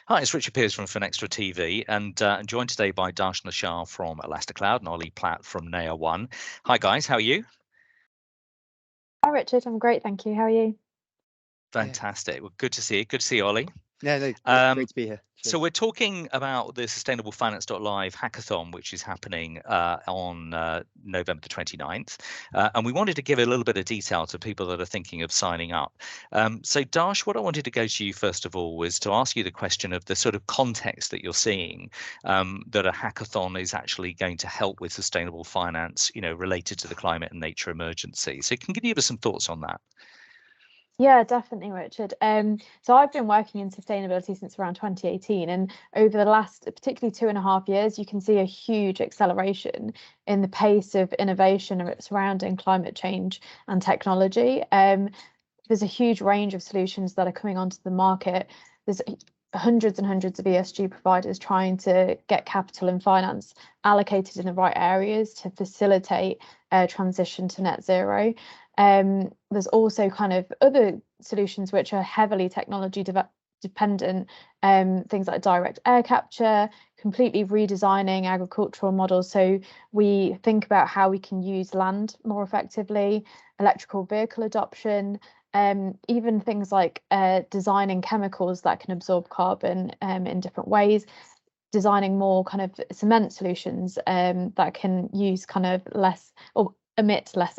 Hi, it's Richard Pearce from FinextraTV, and I'm joined today by Darsha Shah from ElastaCloud and Oli Platt from NayaOne. Hi, guys. How are you? Hi Richard, I'm great, thank you. How are you? Yeah. Fantastic. Well, good to see you. Good to see you, Ollie. Yeah, no, great to be here. So we're talking about the Sustainable Finance.Live hackathon, which is happening on November the 29th. And we wanted to give a little bit of detail to people that are thinking of signing up. So Darsh, what I wanted to go to you first of all was to ask you the question of the sort of context that you're seeing that a hackathon is actually going to help with sustainable finance, related to the climate and nature emergency. So can you give us some thoughts on that? Yeah, definitely, Richard. So I've been working in sustainability since around 2018, and over the last, particularly 2.5 years, you can see a huge acceleration in the pace of innovation surrounding climate change and technology. There's a huge range of solutions that are coming onto the market. There's hundreds and hundreds of ESG providers trying to get capital and finance allocated in the right areas to facilitate transition to net zero. There's also kind of other solutions which are heavily technology dependent, things like direct air capture, completely redesigning agricultural models. So we think about how we can use land more effectively, electrical vehicle adoption, even things like designing chemicals that can absorb carbon in different ways, designing more kind of cement solutions that can use kind of less or emit less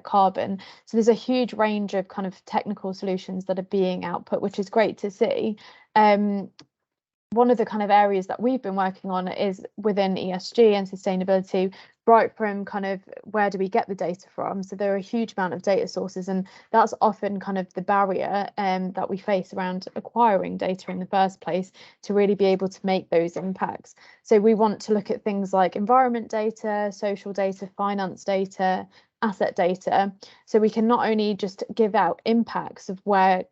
carbon. So there's a huge range of kind of technical solutions that are being output, which is great to see. One of the kind of areas that we've been working on is within ESG and sustainability, right from kind of where do we get the data from? So there are a huge amount of data sources, and that's often kind of the barrier that we face around acquiring data in the first place to really be able to make those impacts. So we want to look at things like environment data, social data, finance data, asset data, so we can not only just give out impacts of where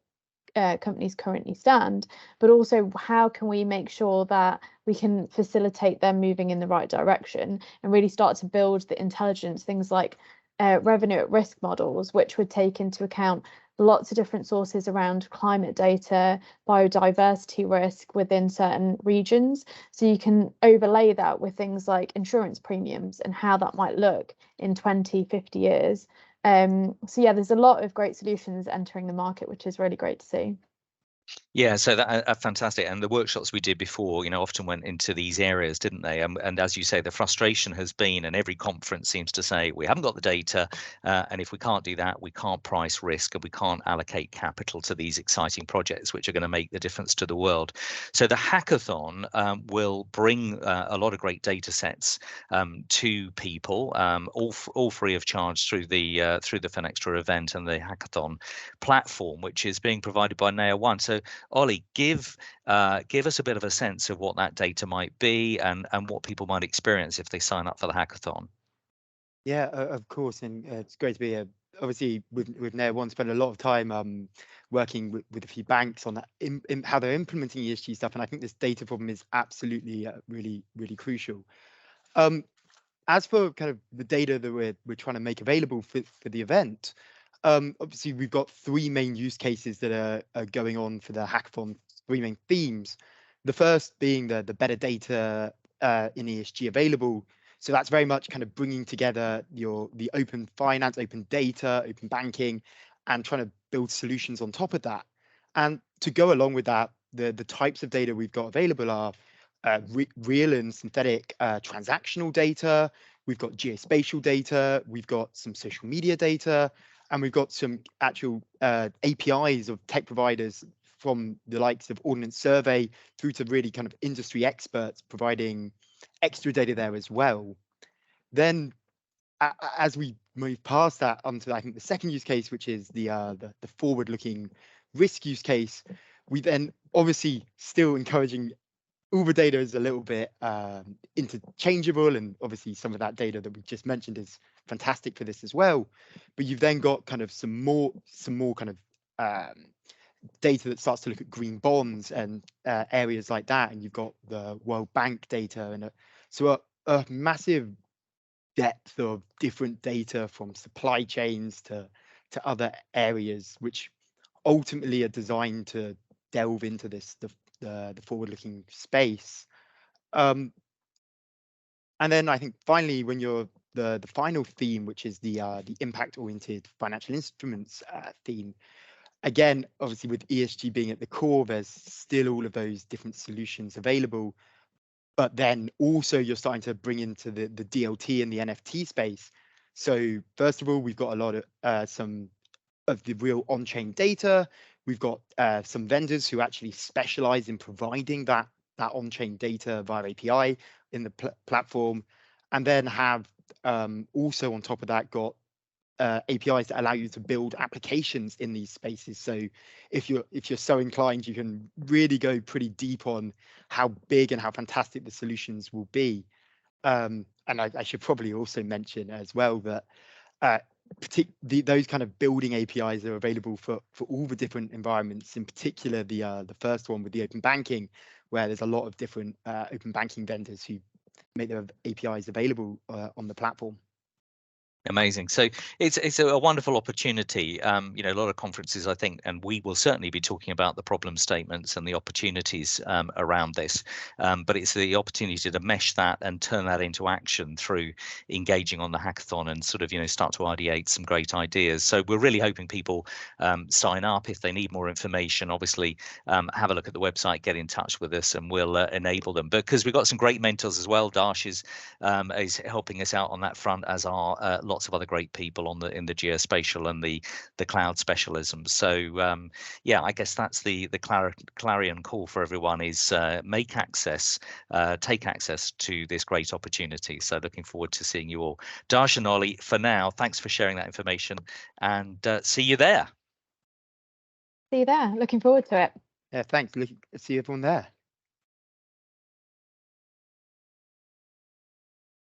companies currently stand, but also how can we make sure that we can facilitate them moving in the right direction and really start to build the intelligence, things like revenue at risk models, which would take into account lots of different sources around climate data, biodiversity risk within certain regions. So you can overlay that with things like insurance premiums and how that might look in 20, 50 years. So yeah, there's a lot of great solutions entering the market, which is really great to see. Yeah, so that fantastic. And the workshops we did before, often went into these areas, didn't they? And as you say, the frustration has been, and every conference seems to say, we haven't got the data, and if we can't do that, we can't price risk, and we can't allocate capital to these exciting projects, which are going to make the difference to the world. So the hackathon will bring a lot of great data sets to people, all free of charge through the Finextra event and the hackathon platform, which is being provided by NayaOne. So Ollie, give us a bit of a sense of what that data might be and what people might experience if they sign up for the hackathon. Yeah, of course, and it's great to be here. Obviously, with NayaOne, spent a lot of time working with a few banks on that, how they're implementing ESG stuff, and I think this data problem is absolutely really crucial. As for kind of the data that we're trying to make available for the event, obviously we've got three main use cases that are going on for the hackathon, three main themes. The first being the better data in ESG available. So that's very much kind of bringing together the open finance, open data, open banking, and trying to build solutions on top of that. And to go along with that, the types of data we've got available are real and synthetic transactional data. We've got geospatial data. We've got some social media data, and we've got some actual APIs of tech providers from the likes of Ordnance Survey through to really kind of industry experts providing extra data there as well. Then as we move past that onto, I think, the second use case, which is the forward-looking risk use case, we then obviously still encouraging all the data is a little bit interchangeable, and obviously some of that data that we just mentioned is fantastic for this as well. But you've then got kind of some more kind of data that starts to look at green bonds and areas like that, and you've got the World Bank data, and so a massive depth of different data from supply chains to other areas, which ultimately are designed to delve into the the forward-looking space. And then I think finally, when you're the final theme, which is the impact-oriented financial instruments theme, again, obviously with ESG being at the core, there's still all of those different solutions available. But then also you're starting to bring into the DLT and the NFT space. So first of all, we've got a lot of some of the real on-chain data. We've got some vendors who actually specialize in providing that on-chain data via API in the platform, and then have also on top of that got APIs that allow you to build applications in these spaces. So if you're so inclined, you can really go pretty deep on how big and how fantastic the solutions will be. And I should probably also mention as well that those kind of building APIs are available for all the different environments. In particular, the first one with the open banking, where there's a lot of different open banking vendors who make their APIs available on the platform. Amazing. So it's a wonderful opportunity. You know, a lot of conferences, I think, and we will certainly be talking about the problem statements and the opportunities around this. But it's the opportunity to mesh that and turn that into action through engaging on the hackathon and sort of, you know, start to ideate some great ideas. So we're really hoping people sign up if they need more information. Obviously, have a look at the website, get in touch with us, and we'll enable them. Because we've got some great mentors as well. Darsh is helping us out on that front, as are lots of other great people in the geospatial and the cloud specialisms. So yeah, I guess that's the clarion call for everyone is make access, take access to this great opportunity. So looking forward to seeing you all. Darsha and Oli, for now, thanks for sharing that information, and see you there. See you there. Looking forward to it. Yeah, thanks. See everyone there.